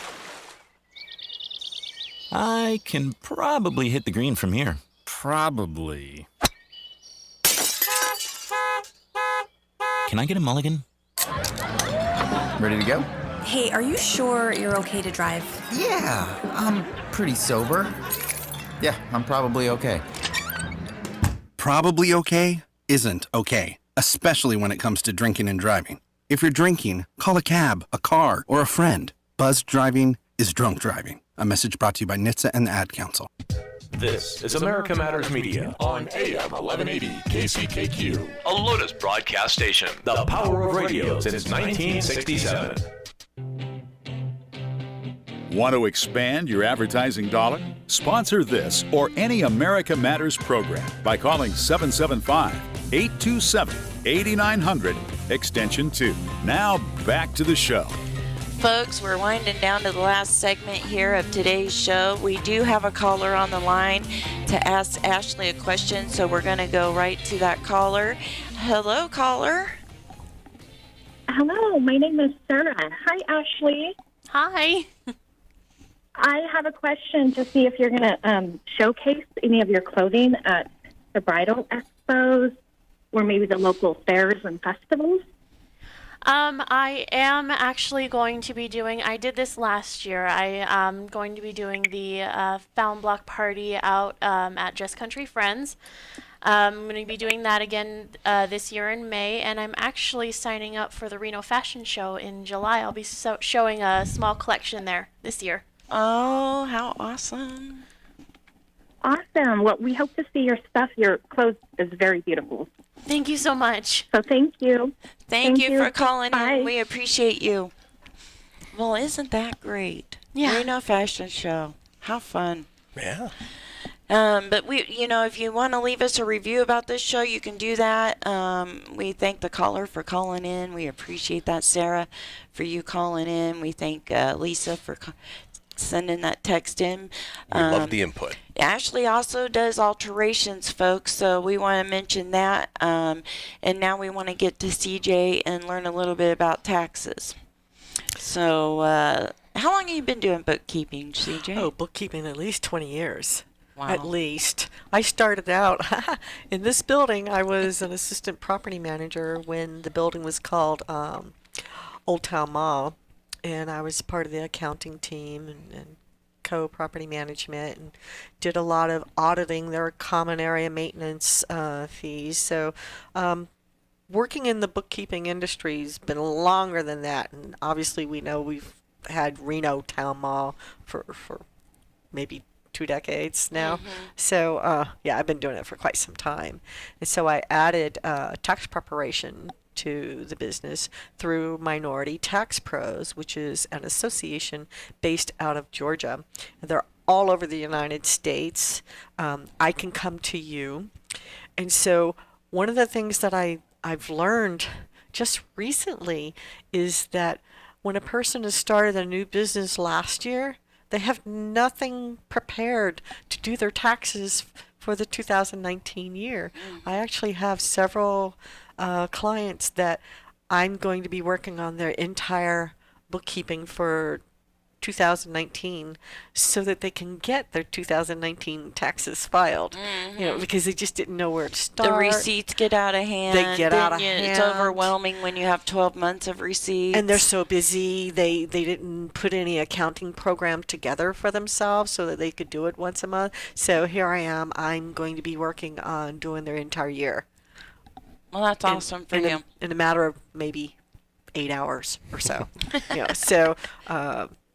I can probably hit the green from here. Probably. Can I get a mulligan? Ready to go? Hey, are you sure you're okay to drive? Yeah, I'm pretty sober. Yeah, I'm probably okay. Probably okay isn't okay, especially when it comes to drinking and driving. If you're drinking, call a cab, a car, or a friend. Buzzed driving is drunk driving. A message brought to you by NHTSA and the Ad Council. This is America Matters Media on AM 1180 KCKQ, a Lotus broadcast station. The power of radio since 1967. Want to expand your advertising dollar? Sponsor this or any America Matters program by calling 775-827-8900, extension 2. Now back to the show. Folks, we're winding down to the last segment here of today's show. We do have a caller on the line to ask Ashley a question, so we're going to go right to that caller. Hello, caller. Hello, my name is Sarah. Hi, Ashley. Hi. I have a question to see if you're going to showcase any of your clothing at the bridal expos or maybe the local fairs and festivals. I am actually going to be doing, I did this last year. I am going to be doing the Found Block party out at Just Country Friends. I'm going to be doing that again this year in May, and I'm actually signing up for the Reno Fashion Show in July. I'll be showing a small collection there this year. Oh, how awesome. Awesome. Well, we hope to see your stuff. Your clothes is very beautiful. Thank you so much. So thank you. Thank you for calling in. We appreciate you. Well, isn't that great? Yeah. Reno Fashion Show. How fun. Yeah. But if you want to leave us a review about this show, you can do that. We thank the caller for calling in. We appreciate that, Sarah, for you calling in. We thank Lisa for sending that text in. We love the input. Ashley also does alterations, folks, so we want to mention that. And now we want to get to CJ and learn a little bit about taxes. So how long have you been doing bookkeeping, CJ? Oh, bookkeeping at least 20 years. Wow. At least. I started out in this building. I was an assistant property manager when the building was called Old Town Mall. And I was part of the accounting team and co-property management and did a lot of auditing. There were common area maintenance fees. So working in the bookkeeping industry has been longer than that. And obviously we know we've had Reno Town Mall for maybe 2 decades now. Mm-hmm. So yeah, I've been doing it for quite some time. And so I added tax preparation to the business through Minority Tax Pros, which is an association based out of Georgia. They're all over the United States. I can come to you. And so one of the things that I've learned just recently is that when a person has started a new business last year, they have nothing prepared to do their taxes for the 2019 year. I actually have several clients that I'm going to be working on their entire bookkeeping for 2019 so that they can get their 2019 taxes filed. Mm-hmm. Because they just didn't know where to start. The receipts get out of hand. They get out of hand. It's overwhelming when you have 12 months of receipts. And they're so busy, they didn't put any accounting program together for themselves so that they could do it once a month. So here I am. I'm going to be working on doing their entire year. Well, that's awesome for you. In a matter of maybe 8 hours or so.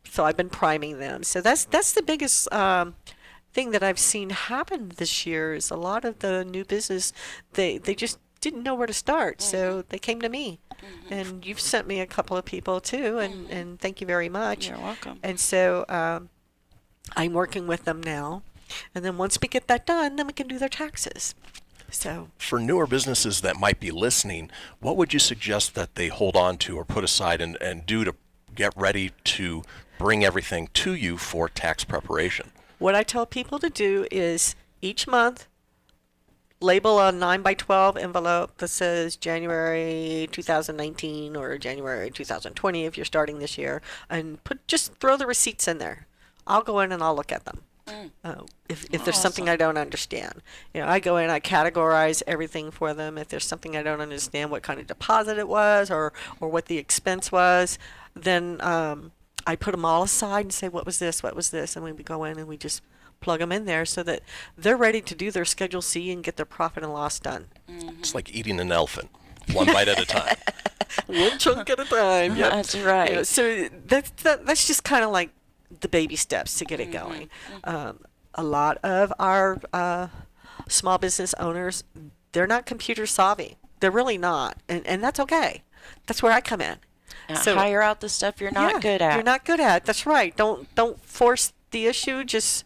So I've been priming them. So that's the biggest thing that I've seen happen this year is a lot of the new business, they just didn't know where to start. Mm-hmm. So they came to me. Mm-hmm. And you've sent me a couple of people too, and thank you very much. You're welcome. And so I'm working with them now. And then once we get that done, then we can do their taxes. So for newer businesses that might be listening, what would you suggest that they hold on to or put aside and do to get ready to bring everything to you for tax preparation? What I tell people to do is each month label a 9x12 envelope that says January 2019 or January 2020 if you're starting this year, and just throw the receipts in there. I'll go in and I'll look at them. If there's something I don't understand, I go in, I categorize everything for them. If there's something I don't understand, what kind of deposit it was or what the expense was, then I put them all aside and say, what was this, and we go in and we just plug them in there so that they're ready to do their Schedule C and get their profit and loss done. It's like eating an elephant, one bite at a time. One chunk at a time. Yep. That's right. So that's just kind of like the baby steps to get it going. A lot of our small business owners, they're not computer savvy. They're really not, and that's okay. That's where I come in. So hire out the stuff you're not good at. You're not good at. That's right. Don't force the issue. Just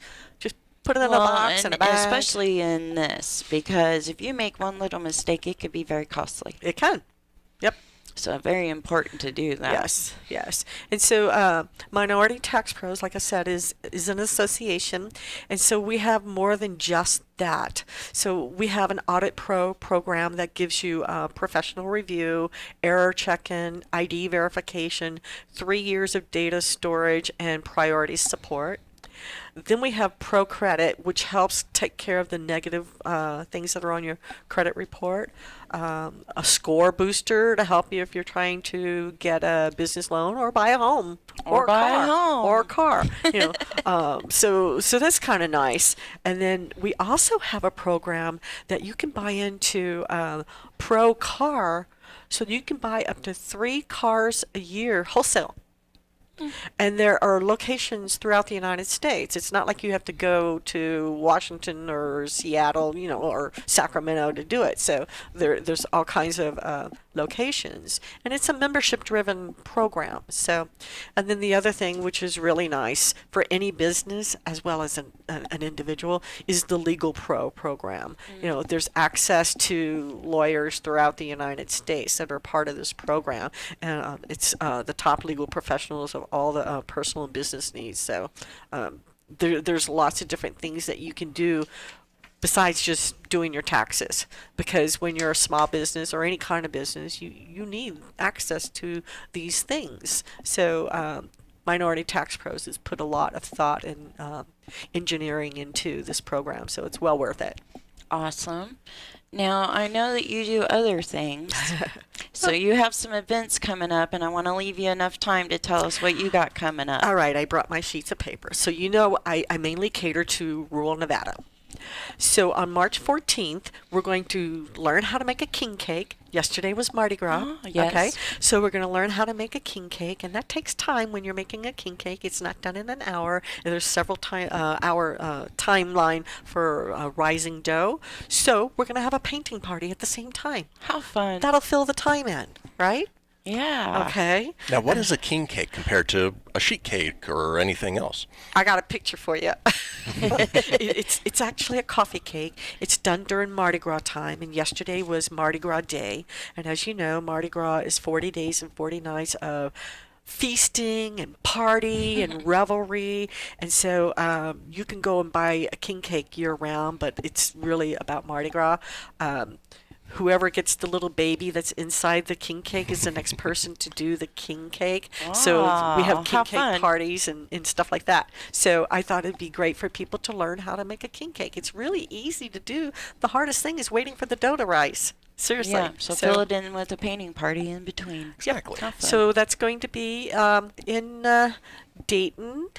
put it in a box and a bag. Especially in this, because if you make one little mistake, it could be very costly. It can. Yep. So very important to do that. Yes. And so Minority Tax Pros, like I said, is an association. And so we have more than just that. So we have an Audit Pro program that gives you professional review, error check-in, ID verification, 3 years of data storage, and priority support. Then we have Pro Credit, which helps take care of the negative things that are on your credit report. A score booster to help you if you're trying to get a business loan or buy a home or a car. So that's kind of nice. And then we also have a program that you can buy into Pro Car, so you can buy up to 3 cars a year wholesale. And there are locations throughout the United States. It's not like you have to go to Washington or Seattle, or Sacramento to do it. So there's all kinds of locations. And it's a membership-driven program. So, and then the other thing, which is really nice for any business as well as an individual, is the Legal Pro program. There's access to lawyers throughout the United States that are part of this program. And it's the top legal professionals of all the personal and business needs. So there's lots of different things that you can do besides just doing your taxes, because when you're a small business or any kind of business, you need access to these things. So Minority Tax Pros has put a lot of thought and engineering into this program, so it's well worth it. Awesome. Now, I know that you do other things. So you have some events coming up, and I want to leave you enough time to tell us what you got coming up. All right, I brought my sheets of paper. So I mainly cater to rural Nevada. So on March 14th, we're going to learn how to make a king cake. Yesterday was Mardi Gras. Oh, yes. Okay, so we're going to learn how to make a king cake, and that takes time when you're making a king cake. It's not done in an hour, and there's several hour timeline for rising dough. So we're going to have a painting party at the same time. How fun. That'll fill the time in, right? Yeah. Okay. Now, what is a king cake compared to a sheet cake or anything else? I got a picture for you. It's actually a coffee cake. It's done during Mardi Gras time, and yesterday was Mardi Gras Day. And as you know, Mardi Gras is 40 days and 40 nights of feasting and party and revelry. And so you can go and buy a king cake year round, but it's really about Mardi Gras. Whoever gets the little baby that's inside the king cake is the next person to do the king cake. So we have king cake parties and stuff like that. So I thought it'd be great for people to learn how to make a king cake. It's really easy to do. The hardest thing is waiting for the dough to rise. Seriously. Yeah, so fill it in with a painting party in between. Exactly. So that's going to be in Dayton.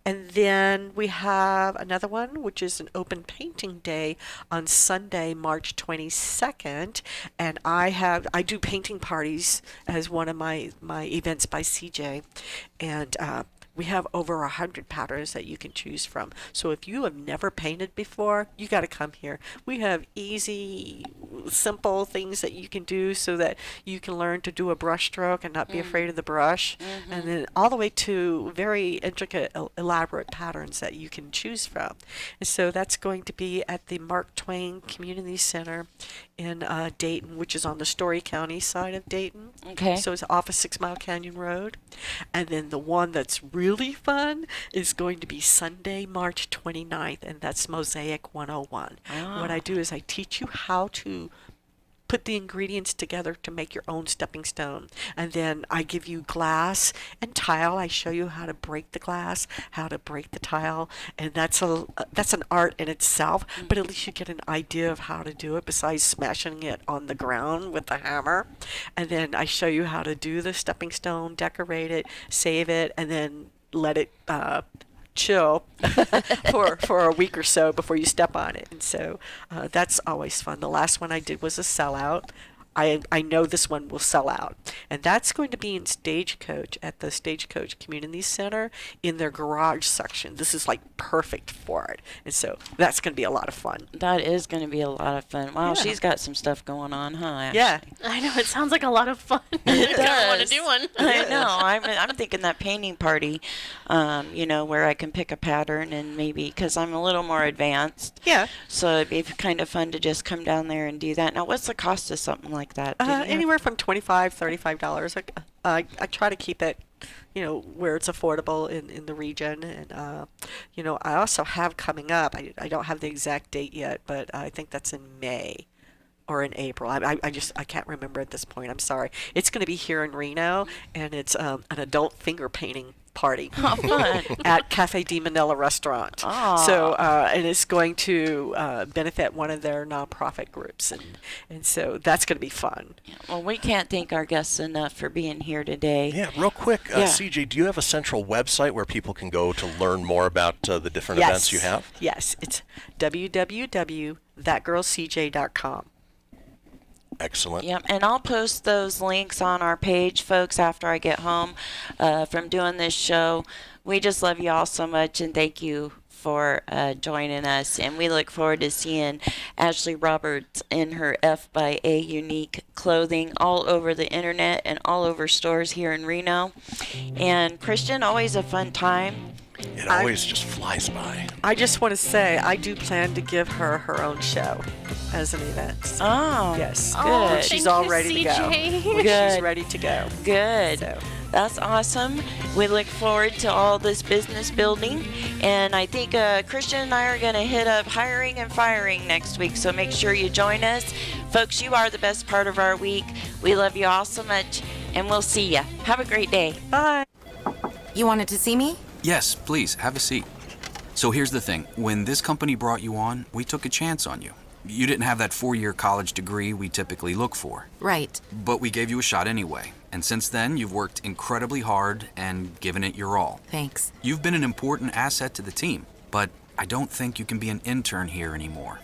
And then we have another one, which is an open painting day on Sunday, March 22nd. And I do painting parties as one of my events by CJ. And we have over 100 patterns that you can choose from. So if you have never painted before, you got to come here. We have easy, simple things that you can do so that you can learn to do a brush stroke and not be afraid of the brush. And then all the way to very intricate, elaborate patterns that you can choose from. And so that's going to be at the Mark Twain Community Center in Dayton, which is on the Story County side of Dayton. Okay. So it's off of 6 Mile Canyon Road. And then the one that's really fun is going to be Sunday, March 29th, and that's Mosaic 101. What I do is I teach you how to put the ingredients together to make your own stepping stone. And then I give you glass and tile. I show you how to break the glass, how to break the tile, and that's an art in itself, but at least you get an idea of how to do it besides smashing it on the ground with a hammer. And then I show you how to do the stepping stone, decorate it, save it, and then let it chill for a week or so before you step on it. And so that's always fun. The last one I did was a sellout. I know this one will sell out. And that's going to be in Stagecoach at the Stagecoach Community Center in their garage section. This is like perfect for it. And so that's going to be a lot of fun. That is going to be a lot of fun. Wow, she's got some stuff going on, huh? Ashley? Yeah. I know, it sounds like a lot of fun. It I want to does. do one. I know. I'm thinking that painting party, where I can pick a pattern and maybe, because I'm a little more advanced. Yeah. So it'd be kind of fun to just come down there and do that. Now, what's the cost of something like that? Anywhere from $25, $35. I try to keep it, where it's affordable in the region. And, I also have coming up, I don't have the exact date yet, but I think that's in May or in April. I can't remember at this point. I'm sorry. It's going to be here in Reno, and it's an adult finger painting party at Cafe di Manila restaurant. So and it's going to benefit one of their nonprofit groups, and so that's going to be fun. Well, we can't thank our guests enough for being here today. Yeah, real quick, CJ, do you have a central website where people can go to learn more about the different events you have? Yes, it's www.thatgirlcj.com. Excellent. Yep, and I'll post those links on our page, folks, after I get home from doing this show. We just love you all so much, and thank you for joining us. And we look forward to seeing Ashley Roberts in her F by A unique clothing all over the internet and all over stores here in Reno. And Christian, always a fun time. It always just flies by. I just want to say I do plan to give her her own show as an event. So, oh, yes. Good. She's all ready to go. Good. She's ready to go. Good. So. That's awesome. We look forward to all this business building. And I think Christian and I are going to hit up hiring and firing next week. So make sure you join us. Folks, you are the best part of our week. We love you all so much. And we'll see you. Have a great day. Bye. You wanted to see me? Yes, please, have a seat. So here's the thing. When this company brought you on, we took a chance on you. You didn't have that 4-year college degree we typically look for. Right. But we gave you a shot anyway. And since then, you've worked incredibly hard and given it your all. Thanks. You've been an important asset to the team, but I don't think you can be an intern here anymore.